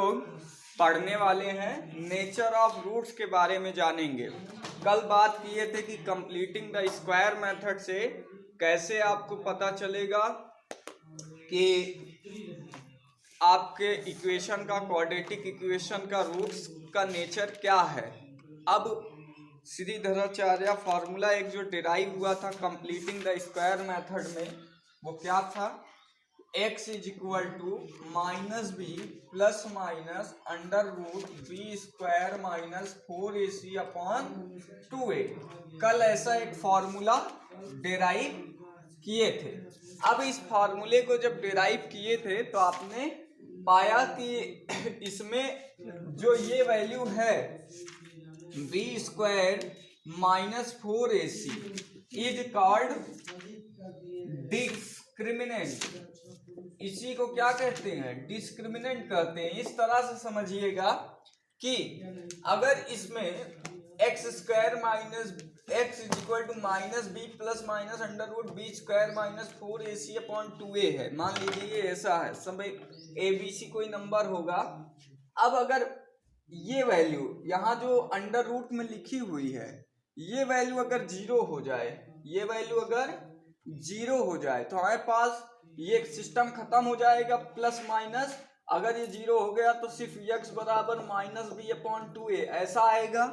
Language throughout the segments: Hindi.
लोग पढ़ने वाले हैं नेचर ऑफ रूट्स के बारे में जानेंगे। कल बात किए थे कि कंप्लीटिंग द स्क्वायर मेथड से कैसे आपको पता चलेगा कि आपके इक्वेशन का क्वाड्रेटिक इक्वेशन का रूट्स का नेचर क्या है। अब श्रीधराचार्य फार्मूला एक जो डिराइव हुआ था कंप्लीटिंग द स्क्वायर मेथड में, वो क्या था? x is equal to minus b plus minus under root b square minus 4ac upon 2a। कल ऐसा एक फॉर्मूला डिराइव किए थे। अब इस फॉर्मूले को जब डिराइव किए थे तो आपने पाया कि इसमें जो ये वैल्यू है b square minus 4ac is called discriminant. इसी को क्या कहते हैं? डिस्क्रिमिनेंट कहते हैं। इस तरह से समझिएगा कि अगर इसमें x square minus x is equal to minus b plus minus under root b square minus 4ac upon 2a है, मान लीजिए ये ऐसा है, सब ए बी सी कोई नंबर होगा। अब अगर ये वैल्यू यहाँ जो अंडर रूट में लिखी हुई है ये वैल्यू अगर जीरो हो जाए, ये वैल्यू अगर जीरो हो जाए तो हमारे पास ये सिस्टम खत्म हो जाएगा। प्लस माइनस अगर ये जीरो हो गया तो सिर्फ x बराबर माइनस बी अपॉन 2a ऐसा आएगा।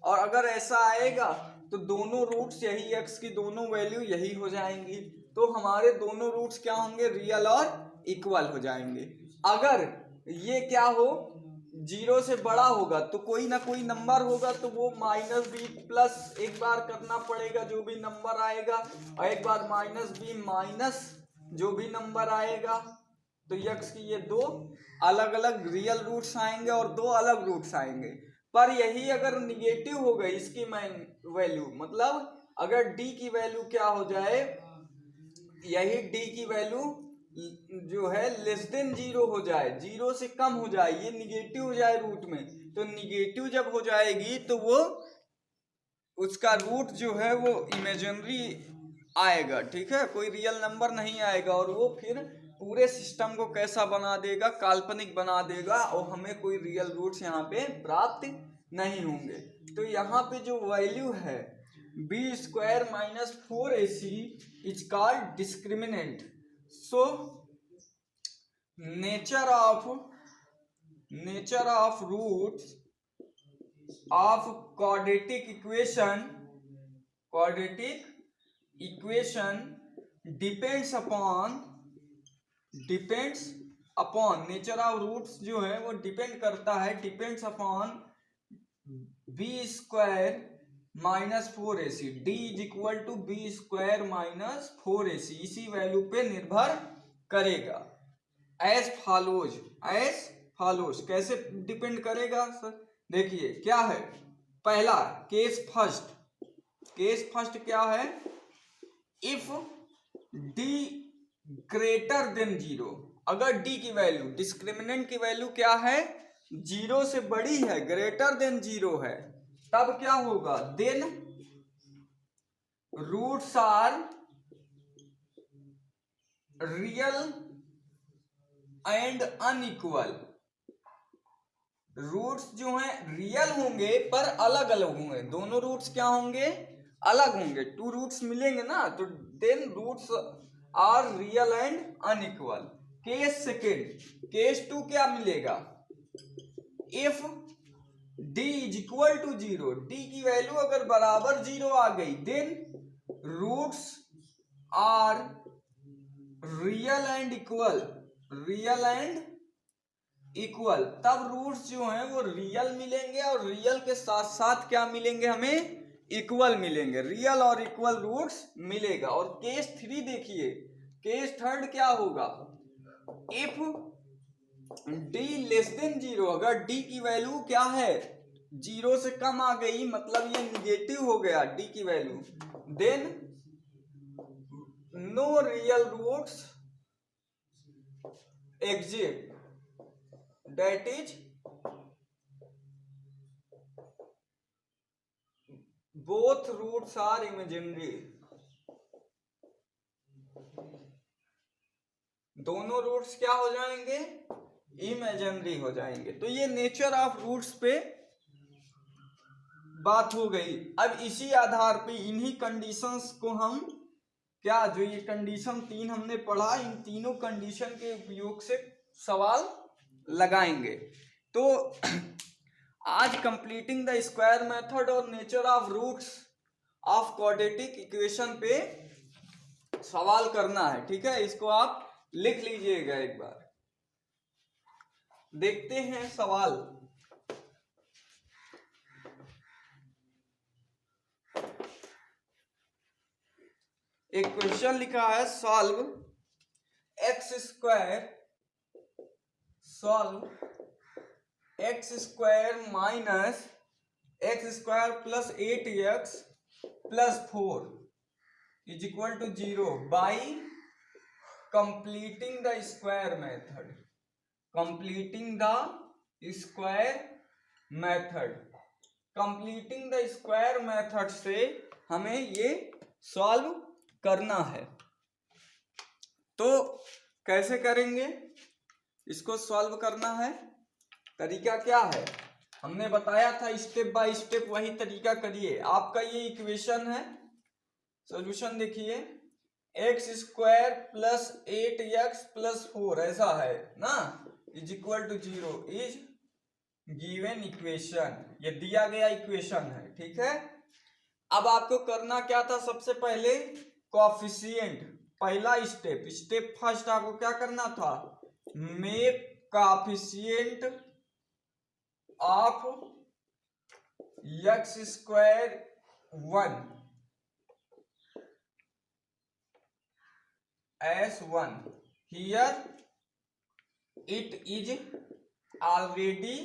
और अगर ऐसा आएगा तो दोनों रूट्स यही x की दोनों वैल्यू यही हो जाएंगी, तो हमारे दोनों रूट्स क्या होंगे? रियल और इक्वल हो जाएंगे। अगर ये क्या हो, जीरो से बड़ा होगा तो कोई ना कोई नंबर होगा, तो वो माइनस बी प्लस एक बार करना पड़ेगा जो भी नंबर आएगा, और एक बार माइनस बी माइनस जो भी नंबर आएगा। तो यक्स की ये दो अलग अलग रियल रूट्स आएंगे और दो अलग रूट्स आएंगे। पर यही अगर निगेटिव हो गई इसकी वैल्यू, मतलब अगर डी की वैल्यू क्या हो जाए, यही डी की वैल्यू जो है लेस देन जीरो हो जाए, जीरो से कम हो जाए, ये निगेटिव हो जाए रूट में, तो निगेटिव जब हो जाएगी तो वो उसका रूट जो है वो इमेजिनरी आएगा, ठीक है, कोई रियल नंबर नहीं आएगा, और वो फिर पूरे सिस्टम को कैसा बना देगा? काल्पनिक बना देगा, और हमें कोई रियल रूट्स यहाँ पे प्राप्त नहीं होंगे। तो यहाँ पे जो वैल्यू है b square minus 4ac is called discriminant. So nature of roots of quadratic equation depends upon nature of roots जो है वो डिपेंड करता है, depends upon b square minus 4ac। D is equal to b square minus 4ac, इसी वैल्यू पे निर्भर करेगा। एज फॉलोज कैसे डिपेंड करेगा सर? देखिए क्या है, पहला केस फर्स्ट क्या है? If d greater than zero, अगर डी की वैल्यू, डिस्क्रिमिनेंट की वैल्यू क्या है? जीरो से बड़ी है, ग्रेटर देन जीरो है, तब क्या होगा? Then roots are real and unequal. Roots जो हैं रियल होंगे पर अलग अलग होंगे, दोनों रूट्स क्या होंगे? अलग होंगे। टू रूट्स मिलेंगे ना, तो then roots are real and unequal. Case second, case two क्या मिलेगा? If d is equal to zero, d की वैल्यू अगर बराबर जीरो आ गई, then roots are real and equal, तब रूट्स जो हैं वो रियल मिलेंगे, और रियल के साथ साथ क्या मिलेंगे? हमें इक्वल मिलेंगे, रियल और इक्वल रूट्स मिलेगा। और केस थ्री देखिए, केस थर्ड क्या होगा? If D less than zero, अगर डी की वैल्यू क्या है? जीरो से कम आ गई, मतलब ये निगेटिव हो गया डी की value, then no real roots exist, that is both roots are imaginary। दोनों रूट्स क्या हो जाएंगे? इमेजिनरी हो जाएंगे। तो ये नेचर ऑफ रूट्स पे बात हो गई। अब इसी आधार पे इन्हीं कंडीशंस को हम क्या, जो ये कंडीशन 3 हमने पढ़ा, इन तीनों कंडीशन के उपयोग से सवाल लगाएंगे। तो आज कंप्लीटिंग द स्क्वायर मेथड और nature of roots of quadratic equation पे सवाल करना है, ठीक है। इसको आप लिख लीजिएगा एक बार। देखते हैं सवाल। एक क्वेश्चन लिखा है, solve x square minus x square plus 8x plus 4 is equal to 0 by completing the square method. Completing the square method, completing the square method से हमें ये सॉल्व करना है। तो कैसे करेंगे इसको सॉल्व करना है? तरीका क्या है हमने बताया था, स्टेप बाय स्टेप वही तरीका करिए। आपका ये इक्वेशन है, सॉल्यूशन देखिए, x square plus 8x plus 4 ऐसा है ना, is equal to 0 is given equation. ये दिया गया इक्वेशन है, ठीक है। अब आपको करना क्या था? सबसे पहले कोएफिशिएंट, पहला स्टेप फर्स्ट आपको क्या करना था? Make coefficient of x square 1 as 1 here it is already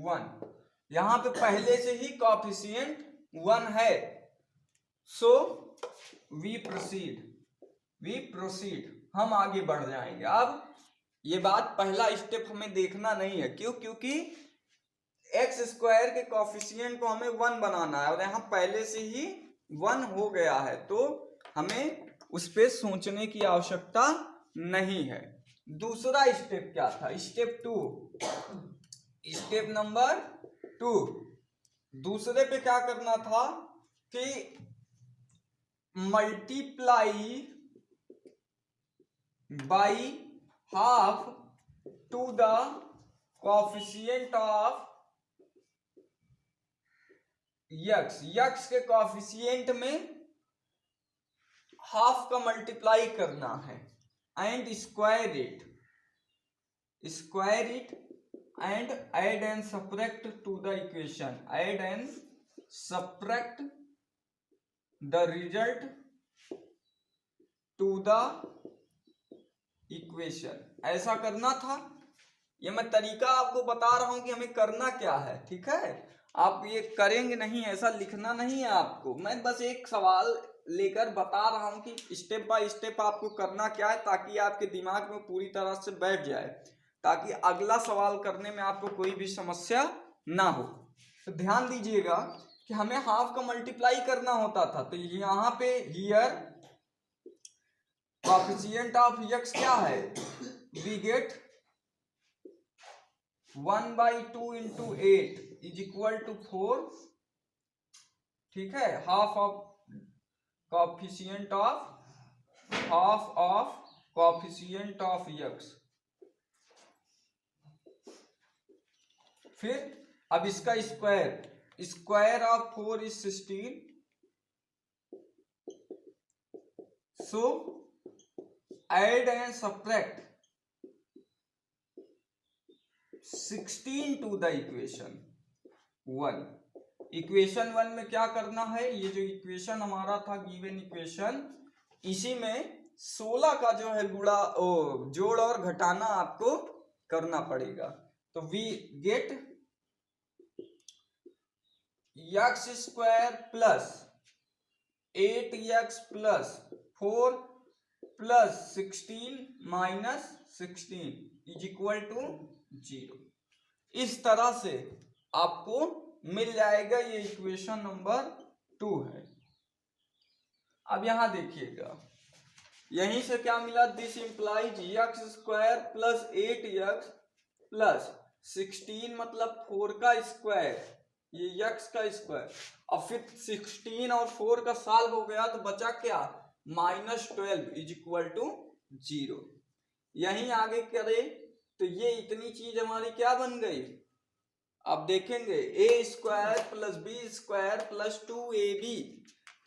1। यहां पे पहले से ही कोएफिशिएंट 1 है। सो वी प्रोसीड, हम आगे बढ़ जाएंगे। अब ये बात, पहला स्टेप हमें देखना नहीं है, क्यों? क्योंकि एक्स स्क्वायर के कोएफिशिएंट को हमें 1 बनाना है और यहाँ पहले से ही 1 हो गया है, तो हमें उस पे सोचने की आवश्यकता नहीं है। दूसरा स्टेप क्या था? Step number 2। दूसरे पे क्या करना था कि multiply by half to the coefficient of x के कोएफिशिएंट में हाफ का मल्टीप्लाई करना है and square it and add and subtract to the equation, add and subtract the result to the equation. ऐसा करना था। ये मैं तरीका आपको बता रहा हूं कि हमें करना क्या है, ठीक है। आप ये करेंगे नहीं, ऐसा लिखना नहीं है आपको। मैं बस एक सवाल लेकर बता रहा हूं कि स्टेप बाय स्टेप आपको करना क्या है, ताकि आपके दिमाग में पूरी तरह से बैठ जाए, ताकि अगला सवाल करने में आपको कोई भी समस्या ना हो। तो ध्यान दीजिएगा कि हमें हाफ का मल्टीप्लाई करना होता था, तो यहाँ पे हियर कोएफिशिएंट ऑफ x क्या है? We get 1/2 into 8 is equal to 4, ठीक है। Half of coefficient of x। फिर अब इसका square of 4 is 16। So add and subtract 16 to the equation 1। Equation 1 में क्या करना है? ये जो इक्वेशन हमारा था गिवन इक्वेशन, इसी में 16 का जो है जोड़ और घटाना आपको करना पड़ेगा। तो we get x square plus 8x plus 4 plus 16 minus 16 is equal to 0। इस तरह से आपको मिल जाएगा। ये इक्वेशन नंबर 2 है। अब यहां देखिएगा, यहीं से क्या मिला, this implies x square plus 8x plus 16 मतलब 4 का स्क्वायर, ये x का स्क्वायर, और फिर 16 और 4 का सॉल्व हो गया तो बचा क्या, -12 इज इक्वल टू 0। यहीं आगे करें तो ये इतनी चीज हमारी क्या बन गई, आप देखेंगे A square plus B square plus 2ab,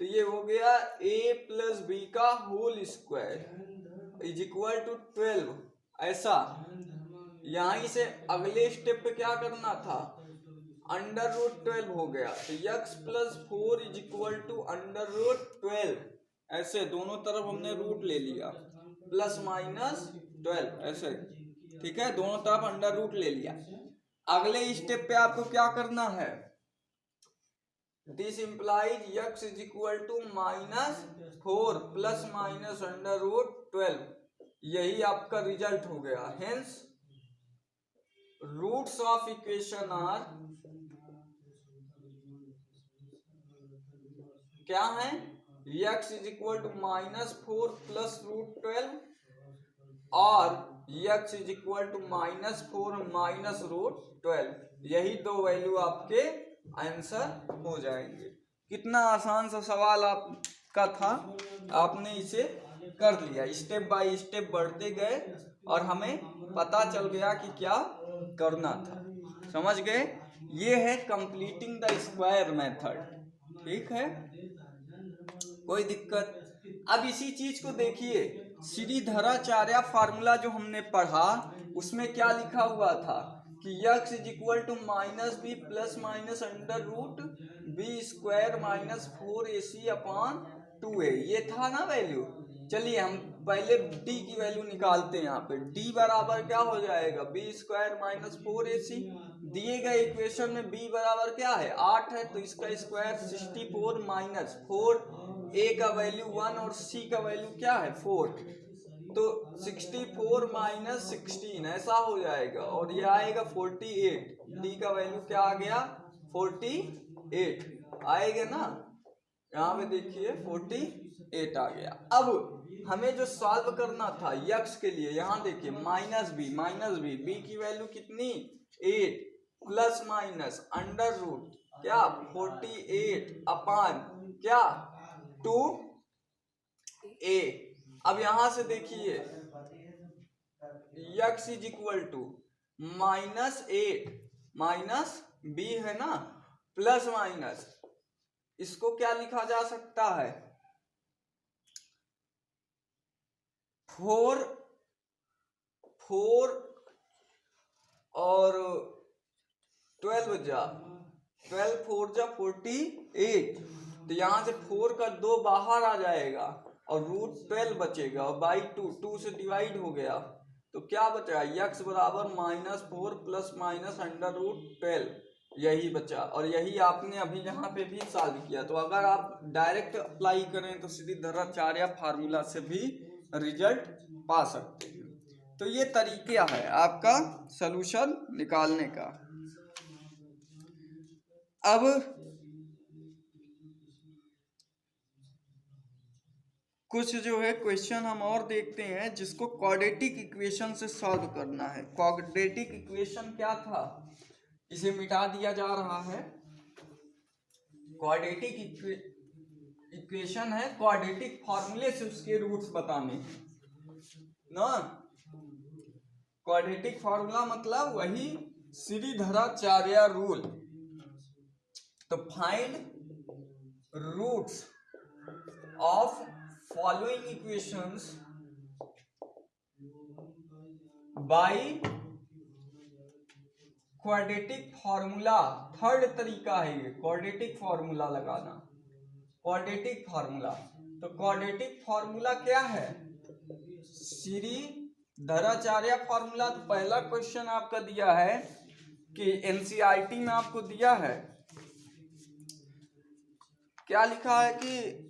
तो ये हो गया a प्लस बी का whole square is equal to 12। ऐसा यहीं से अगले स्टेप पे क्या करना था, √12 हो गया, तो x plus 4 is equal to √12, ऐसे दोनों तरफ हमने रूट ले लिया, प्लस माइनस 12 ऐसे, ठीक है, दोनों तरफ अंडर रूट ले लिया। अगले स्टेप पे आपको क्या करना है, this implies x is equal to -4 plus minus √12, यही आपका रिजल्ट हो गया। Hence roots of equation are क्या है, x is equal to -4 plus √12 और x is equal to -4 minus √12, यही दो वैल्यू आपके आंसर हो जाएंगे। कितना आसान सा सवाल आपका था, आपने इसे कर लिया, स्टेप बाय स्टेप बढ़ते गए और हमें पता चल गया कि क्या करना था, समझ गए। ये है कंप्लीटिंग द स्क्वायर मेथड, ठीक है, कोई दिक्कत। अब इसी चीज को देखिए, श्रीधराचार्य फार्मूला जो हमने पढ़ा उसमें क्या लिखा हुआ था कि x is equal to -b plus minus √b² minus 4ac upon 2a, ये था ना वैल्यू। चलिए हम पहले d की वैल्यू निकालते हैं, यहाँ पे d बराबर क्या हो जाएगा, b² माइनस 4ac, दिए गए इक्वेशन में b बराबर क्या है 8 है, तो इसका स्क्वायर 64 माइनस 4, a का वैल्यू 1 और c का वैल्यू क्या है 4, तो 64 माइनस 16 ऐसा हो जाएगा, और ये आएगा 48, d का वैल्यू क्या आ गया 48 आएगा ना, यहाँ पे देखिए 48 आ गया। अब हमें जो सॉल्व करना था x के लिए, यहाँ देखिए -b b की वैल्यू कितनी 8 प्लस माइनस अंडर रूट क्या 48 अपान क्या 2a। अब यहां से देखिए x is equal to -8 minus b है ना, प्लस माइनस इसको क्या लिखा जा सकता है 4 और 12 जा 12 4 जा 48, तो यहाँ से 4 का 2 बाहर आ जाएगा और √12 बचेगा, और बाई 2 से डिवाइड हो गया, तो क्या बचा x बराबर -4 प्लस माइनस √12, यही बचा, और यही आपने अभी यहाँ पे भी सॉल्व किया। तो अगर आप डायरेक्ट अप्लाई करें तो श्रीधराचार्य फार्मूला से भी रिजल्ट पा सकते हैं। तो ये तरीका है आपका सॉल्यूशन निकालने का। अब कुछ जो है क्वेश्चन हम और देखते हैं जिसको क्वाड्रेटिक इक्वेशन से सॉल्व करना है। क्वाड्रेटिक इक्वेशन क्या था, इसे मिटा दिया जा रहा है। क्वाड्रेटिक इक्वेशन है, क्वाड्रेटिक फॉर्मूले से उसके रूट्स बताने ना। क्वाड्रेटिक फॉर्मूला मतलब वही श्रीधराचार्य रूल। तो find roots of following equations by quadratic formula. Third तरीका है ये क्वाड्रेटिक फॉर्मूला लगाना। क्वाड्रेटिक फॉर्मूला, तो क्वाड्रेटिक फॉर्मूला क्या है, श्रीधराचार्य फॉर्मूला। तो पहला क्वेश्चन आपका दिया है कि एनसीईआरटी में आपको दिया है, क्या लिखा है कि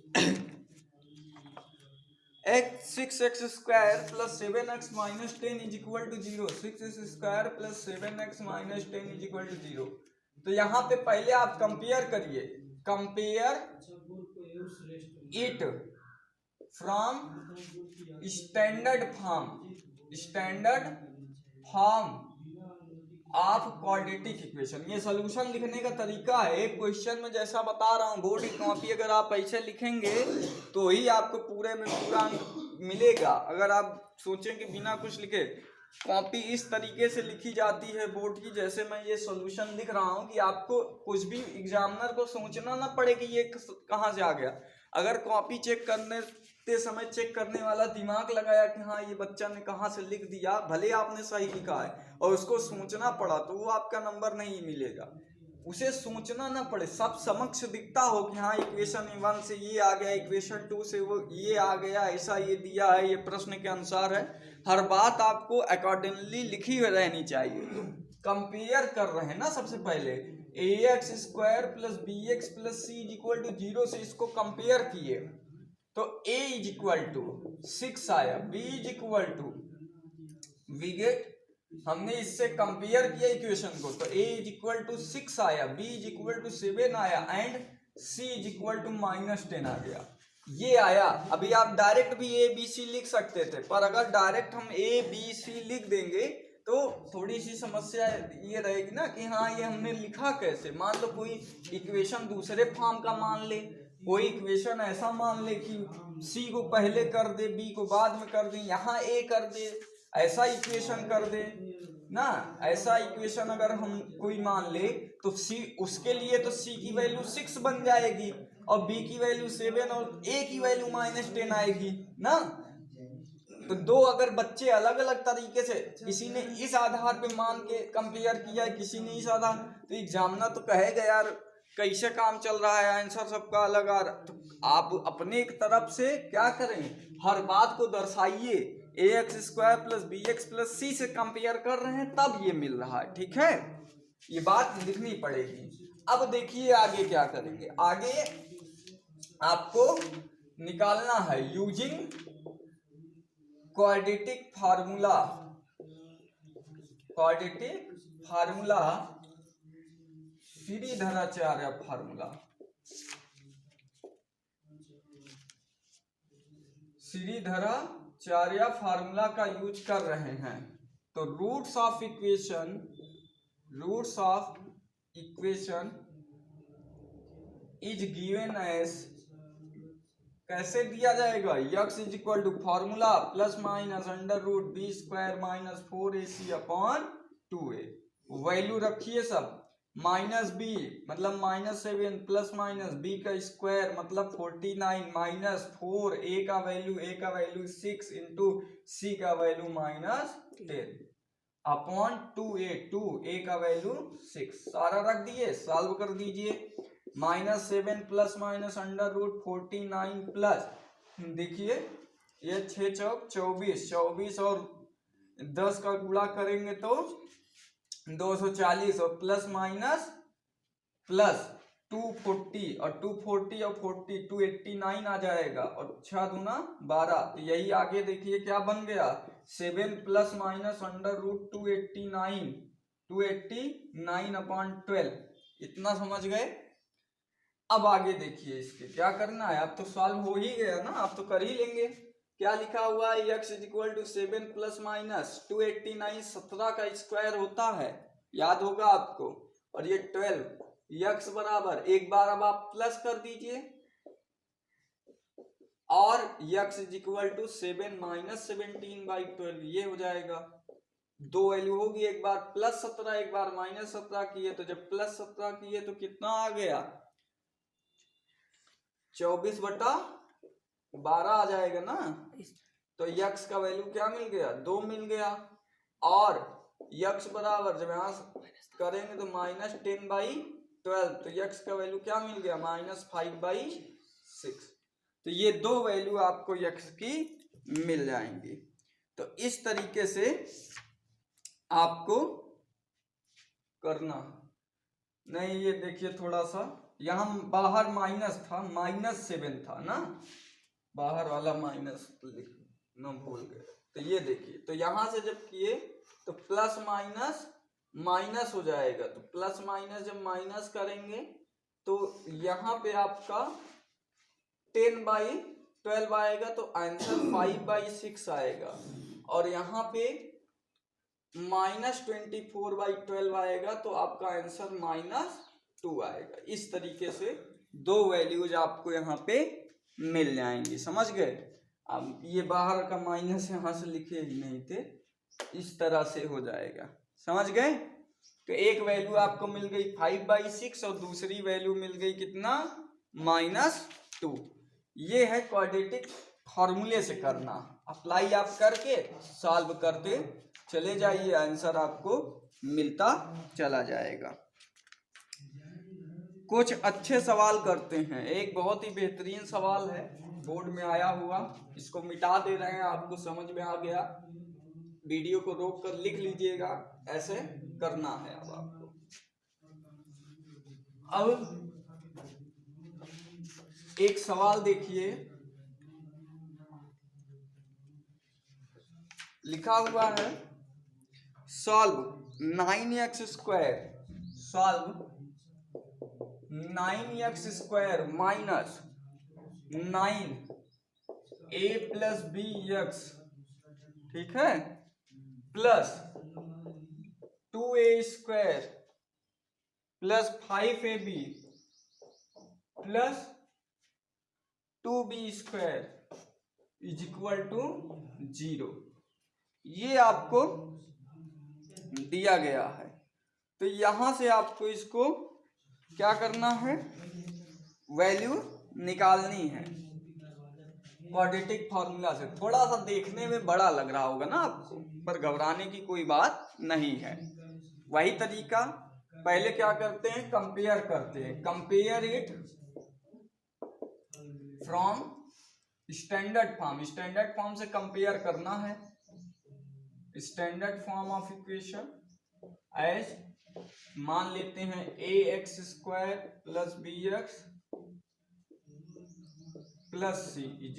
6x² plus 7x minus 10 is equal to 0, 6x² plus 7x minus 10 is equal to 0। तो यहाँ पे पहले आप कंपेयर करिए, compare it from standard form of quadratic equation. ये सोल्यूशन लिखने का तरीका है। एक क्वेश्चन में जैसा बता रहा हूँ, बोर्ड की कॉपी अगर आप ऐसे लिखेंगे तो ही आपको पूरे में पूरा अंक मिलेगा। अगर आप सोचें कि बिना कुछ लिखे, कॉपी इस तरीके से लिखी जाती है बोर्ड की, जैसे मैं ये सॉल्यूशन लिख रहा हूँ, कि आपको कुछ भी एग्जामिनर को सोचना ना पड़े कि ये कहाँ से आ गया। अगर कॉपी चेक करने समय चेक करने वाला दिमाग लगाया कि हाँ ये बच्चा ने कहाँ से लिख दिया, भले आपने सही लिखा है और उसको सोचना पड़ा, तो वो आपका नंबर नहीं मिलेगा। उसे सोचना ना पड़े, सब समक्ष दिखता हो कि हाँ इक्वेशन 1 से ये आ गया, इक्वेशन 2 से वो ये आ गया, ऐसा ये दिया है, ये प्रश्न के अनुसार है। हर बात आपको अकॉर्डिंगली लिखी हुई रहनी चाहिए। कंपेयर कर रहे हैं ना, सबसे पहले ax² + bx + c = 0 से इसको कंपेयर किए तो a = 6 आया, b = we get, हमने इससे कंपेयर किया इक्वेशन को, तो a = 6 आया, b = 7 आया एंड c = -10 आ गया। ये आया। अभी आप डायरेक्ट भी a b c लिख सकते थे, पर अगर डायरेक्ट हम a b c लिख देंगे तो थोड़ी सी समस्या ये रहेगी ना कि हाँ ये हमने लिखा कैसे। मान लो कोई इक्वेशन दूसरे फॉर्म का मान ले, कोई इक्वेशन ऐसा मान ले कि c को पहले कर दे, b को बाद में कर दे, यहाँ a कर दे, ऐसा इक्वेशन कर दे ना। ऐसा इक्वेशन अगर हम कोई मान ले तो c, उसके लिए तो c की वैल्यू 6 बन जाएगी और b की वैल्यू 7 और a की वैल्यू -10 आएगी ना। तो दो अगर बच्चे अलग अलग तरीके से, किसी ने इस आधार पे मान के कंपेयर किया है, किसी ने इस आधार, तो एग्जामिनर तो कहेगा यार कैसे काम चल रहा है, आंसर सबका अलग आ रहा। तो आप अपने एक तरफ से क्या करें, हर बात को दर्शाइए। ax² + bx + c से कंपेयर कर रहे हैं तब ये मिल रहा है, ठीक है, ये बात लिखनी पड़ेगी। अब देखिए आगे क्या करेंगे। आगे आपको निकालना है using quadratic formula Shridharacharya formula. Shridharacharya formula का यूज कर रहे हैं। तो roots of equation is given as, कैसे दिया जाएगा, x = formula ±√b² - 4ac/2a। Value रखिए सब, -b मतलब -7 ± b² मतलब 49 -4 a का वैल्यू 6 इंटू c का वैल्यू -10/2a, 2a का वैल्यू 6, सारा रख दिए, सॉल्व कर दीजिए। -7 ± √49 प्लस, देखिए ये 6 चौक 24 और 10 का गुणा करेंगे तो 240 और प्लस 240 और 240 और 40 289 आ जाएगा और 6 दूना 12। तो यही आगे देखिए क्या बन गया, 7 ± √289/12। इतना समझ गए। अब आगे देखिए इसके क्या करना है। अब तो सॉल्व हो ही गया ना, आप तो कर ही लेंगे। क्या लिखा हुआ है, x = 7 ± 289, 17 का स्क्वायर होता है, याद होगा आपको, और ये 12, x बराबर, एक बार अब आप प्लस कर दीजिए और x = 7 - 17/12, ये हो जाएगा। दो वैल्यू होगी, एक बार +17 एक बार -17 किए, तो जब +17 किए तो कितना आ गया, 24/12 आ जाएगा ना। तो x का वैल्यू क्या मिल गया, 2 मिल गया। और x बराबर जब यहां करेंगे तो -10/12, तो x का वैल्यू क्या मिल गया, -5/6। तो ये दो वैल्यू आपको x की मिल जाएंगी। तो इस तरीके से आपको करना। नहीं ये देखिए थोड़ा सा यहाँ बाहर माइनस था, -7 था ना, बाहर वाला माइनस लिखना भूल गए। तो ये देखिए, तो यहां से जब किए तो प्लस माइनस हो जाएगा। तो प्लस माइनस जब माइनस करेंगे तो यहाँ पे आपका 10/6 12 आएगा तो आंसर 5/6 आएगा, और यहाँ पे -24/12 आएगा तो आपका आंसर -2 आएगा। इस तरीके से दो वैल्यूज आपको यहाँ पे मिल जाएंगी, समझ गए। अब ये बाहर का माइनस यहाँ से लिखे ही नहीं थे, इस तरह से हो जाएगा, समझ गए। तो एक वैल्यू आपको मिल गई 5/6 और दूसरी वैल्यू मिल गई कितना, -2। ये है क्वाड्रेटिक फॉर्मूले से करना। अप्लाई आप करके सॉल्व करते चले जाइए, आंसर आपको मिलता चला जाएगा। कुछ अच्छे सवाल करते हैं। एक बहुत ही बेहतरीन सवाल है, बोर्ड में आया हुआ, इसको मिटा दे रहे हैं, आपको समझ में आ गया। वीडियो को रोक कर लिख लीजिएगा, ऐसे करना है अब आपको। अब एक सवाल देखिए, लिखा हुआ है solve 9x², solve 9x² minus 9a + bx, ठीक है, plus 2a² plus 5ab plus 2b² = 0। ये आपको दिया गया है, तो यहां से आपको इसको क्या करना है, वैल्यू निकालनी है क्वाड्रेटिक फॉर्मूला से। थोड़ा सा देखने में बड़ा लग रहा होगा ना आपको, पर घबराने की कोई बात नहीं है। वही तरीका, पहले क्या करते हैं, कंपेयर करते हैं। Compare it from standard form, standard form से कंपेयर करना है। Standard form of equation as, मान लेते हैं ax² plus bx plus c =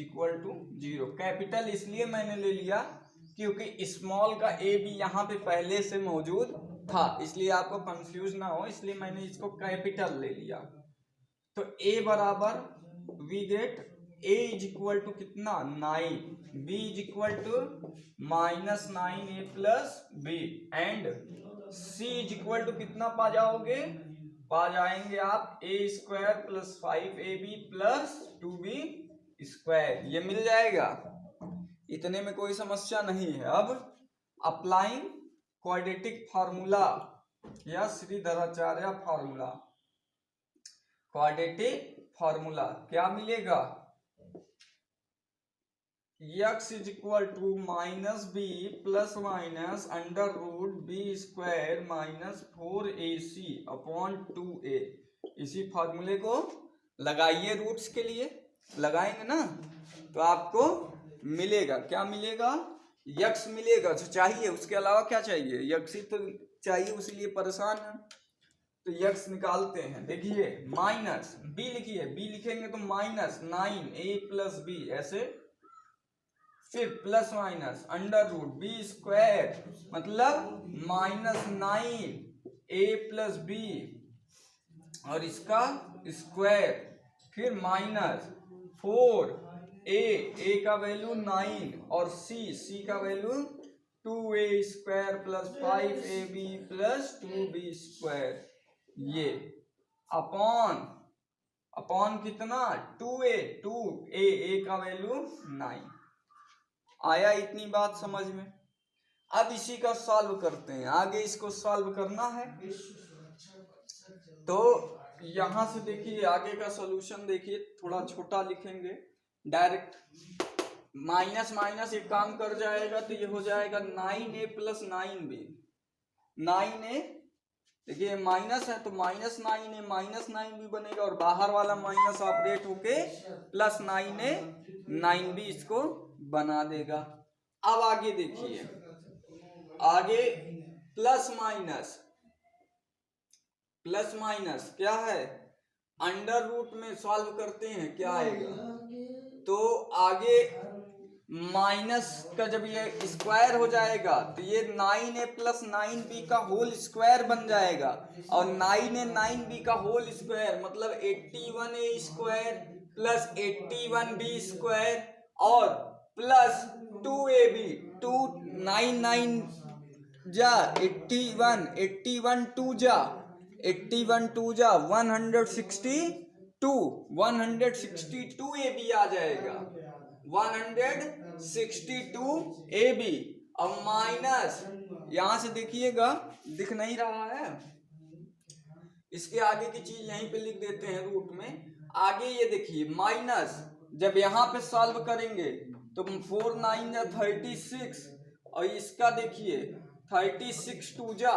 0। Capital इसलिए मैंने ले लिया क्योंकि स्मॉल का a भी यहाँ पे पहले से मौजूद था, इसलिए आपको कंफ्यूज ना हो, इसलिए मैंने इसको कैपिटल ले लिया। तो a बराबर वी गेट a = कितना, 9, b = -9a plus b, and c = कितना पा जाओगे, पा जाएंगे आप a² plus 5ab plus 2b²। ये मिल जाएगा, इतने में कोई समस्या नहीं है। अब अप्लाइंग क्वाड्रेटिक फार्मूला या श्रीधराचार्य फार्मूला, क्वाड्रेटिक फार्मूला क्या मिलेगा, x = -b plus minus √b² -4ac/2a। इसी फार्मूले को लगाइए, रूट्स के लिए लगाएंगे ना, तो आपको मिलेगा, क्या मिलेगा, x मिलेगा जो चाहिए, उसके अलावा क्या चाहिए, x ही तो चाहिए, उसलिए परेशान है। तो x निकालते हैं, देखिए माइनस b लिखिए, b लिखेंगे तो -9a प्लस b, ऐसे, फिर प्लस माइनस √b² मतलब -9a प्लस b और इसका स्क्वायर, फिर -4a का वैल्यू 9 और c का value 2a² plus 5ab plus 2b², ये अपॉन कितना, 2a का वैल्यू 9। आया इतनी बात समझ में। अब इसी का सॉल्व करते हैं, आगे इसको सॉल्व करना है। तो यहां से देखिए आगे का सॉल्यूशन देखिए, थोड़ा छोटा लिखेंगे, डायरेक्ट माइनस माइनस एक काम कर जाएगा, तो ये हो जाएगा 9a प्लस 9b। 9a देखिए माइनस है तो -9a -9b बनेगा, और बाहर वाला माइनस ऑपरेट होके प्लस 9a 9b इसको बना देगा। अब आगे देखिए, आगे प्लस माइनस क्या है, अंडर रूट में सॉल्व करते हैं, क्या आएगा, तो आगे माइनस का जब ये स्क्वायर हो जाएगा तो ये 9a प्लस 9b का होल स्क्वायर बन जाएगा, और 9a 9b का होल स्क्वायर मतलब 81a² प्लस 81b स्क्वायर और प्लस 2ab 299 जा 81 81 2 जा 81 2 जा 162 162 ab आ जाएगा 162 ab। अब माइनस यहां से देखिएगा दिख नहीं रहा है, इसके आगे की चीज यहीं पे लिख देते हैं रूट में। आगे ये देखिए माइनस, जब यहाँ पे सॉल्व करेंगे तो 4 9 जा 36 और इसका देखिए 36 2 जा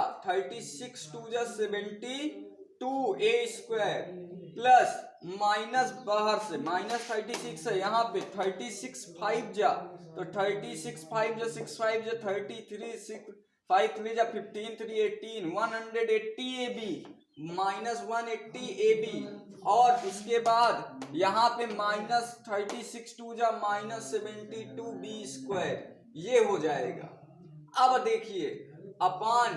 72 a स्क्वायर प्लस माइनस बाहर से माइनस 36 है यहाँ पे 36 5 जा तो 36 5 जा 6 5 जा 33 6 5 3 जा 15 3 18 180 ab माइनस 180 ab और उसके बाद यहाँ पे माइनस 36 2 जा माइनस 72 b स्क्वायर ये हो जाएगा। अब देखिए अपान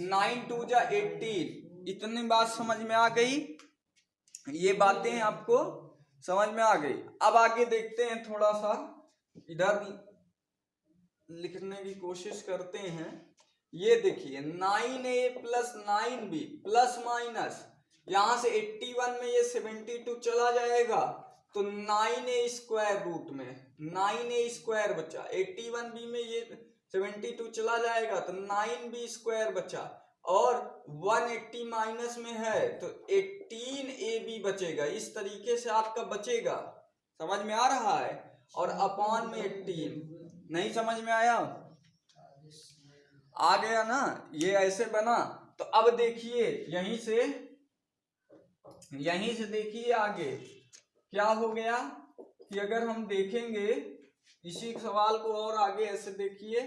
9 2 जा 18, इतनी बात समझ में आ गई, ये बातें आपको समझ में आ गई। अब आगे देखते हैं, थोड़ा सा इधर लिखने की कोशिश करते हैं। ये देखिए 9a plus 9b plus minus यहां से 81 में ये 72 चला जाएगा तो 9a स्क्वायर रूट में 9a स्क्वायर बचा, 81b में ये 72 चला जाएगा तो 9b स्क्वायर बचा और 180 माइनस में है तो 18ab बचेगा। इस तरीके से आपका बचेगा, समझ में आ रहा है। और अपॉन में 18, नहीं समझ में आया, आ गया ना, ये ऐसे बना। तो अब देखिए यहीं से देखिए आगे क्या हो गया कि अगर हम देखेंगे इसी सवाल को और आगे ऐसे देखिए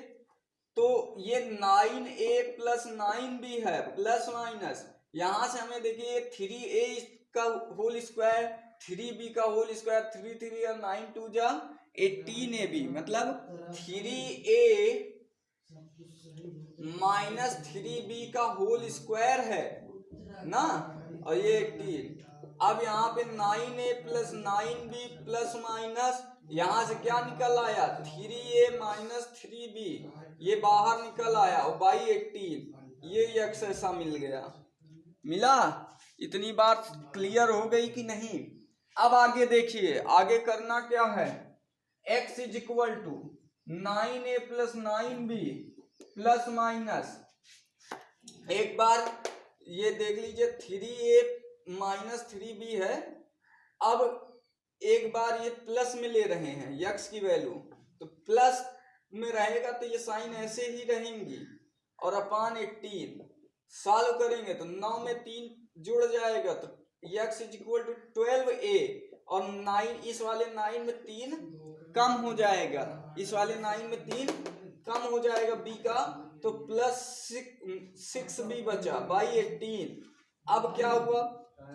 तो ये 9a प्लस 9b है प्लस माइनस, यहां से हमें देखिए 3a का होल स्क्वायर 3b का होल स्क्वायर 3 3 और 9 2 जा 18ab मतलब 3a माइनस 3b का होल स्क्वायर है ना, और ये 18। अब यहाँ पे 9a plus 9b plus minus यहां से क्या निकल आया 3a माइनस 3b, ये बाहर निकल आया और बाई 18 ये x ऐसा मिल गया, मिला। इतनी बात क्लियर हो गई कि नहीं। अब आगे देखिए आगे करना क्या है, x is equal to 9a plus 9b plus minus, एक बार ये देख लीजिए 3a माइनस 3b है, अब एक बार ये प्लस में ले रहे हैं x की वैल्यू तो प्लस में रहेगा तो ये साइन ऐसे ही रहेंगी और अपान 18 सॉल्व करेंगे तो 9 में 3 जुड़ जाएगा तो x is equal to 12a और 9 इस वाले 9 में 3 कम हो जाएगा, इस वाले 9 में 3 कम हो जाएगा b का तो प्लस 6b बचा बाई 18। अब क्या हुआ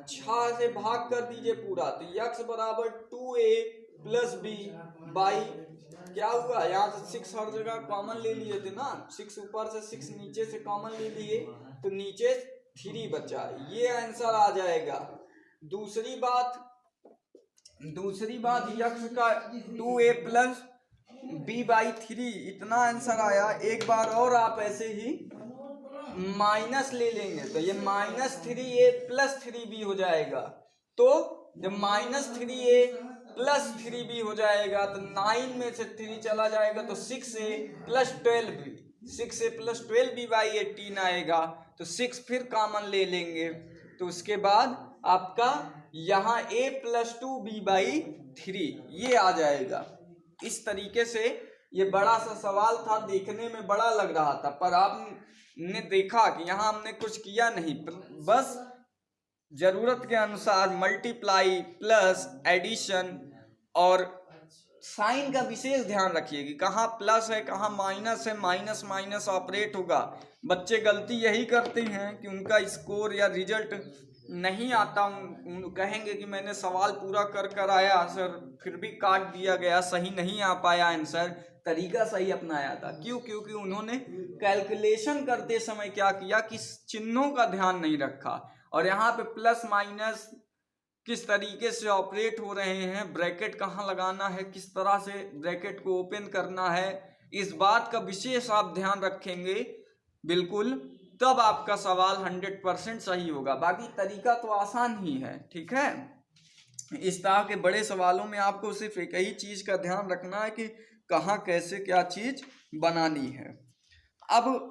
6 से भाग कर दीजिए पूरा तो x बराबर 2a प्लस b बाई क्या हुआ, यहाँ से 6 हर जगह कॉमन ले लिए थे ना, 6 ऊपर से 6 नीचे से कॉमन ले लिए तो नीचे 3 बचा, ये आंसर आ जाएगा। दूसरी बात x का 2a प्लस b बाई 3 इतना आंसर आया। एक बार और आप ऐसे ही माइनस ले लेंगे तो ये माइनस 3a प्लस 3b हो जाएगा, तो जब माइनस 3a प्लस 3b हो जाएगा तो 9 में से 3 चला जाएगा तो 6a plus 12b 6a plus 12b by 18 आएगा तो 6 फिर कॉमन ले लेंगे तो उसके बाद आपका यहाँ a प्लस 2b बाई 3 ये आ जाएगा। इस तरीके से ये बड़ा सा सवाल था, देखने में बड़ा लग रहा था पर आपने देखा कि यहाँ हमने कुछ किया नहीं, बस जरूरत के अनुसार मल्टीप्लाई प्लस एडिशन और साइन का विशेष ध्यान रखिए कि कहाँ प्लस है कहाँ माइनस है, माइनस माइनस ऑपरेट होगा। बच्चे गलती यही करते हैं कि उनका स्कोर या रिजल्ट नहीं आता, कहेंगे कि मैंने सवाल पूरा कर आया सर फिर भी काट दिया गया, सही नहीं आ पाया आंसर, तरीका सही अपनाया था। क्यों? क्योंकि उन्होंने कैलकुलेशन करते समय क्या किया कि चिन्हों का ध्यान नहीं रखा और यहाँ पे प्लस माइनस किस तरीके से ऑपरेट हो रहे हैं, ब्रैकेट कहाँ लगाना है, किस तरह से ब्रैकेट को ओपन करना है, इस बात का विशेष आप ध्यान रखेंगे बिल्कुल, तब आपका सवाल 100% सही होगा। बाकी तरीका तो आसान ही है, ठीक है। इस तरह के बड़े सवालों में आपको सिर्फ एक ही चीज का ध्यान रखना है कि कहाँ कैसे क्या चीज बनानी है। अब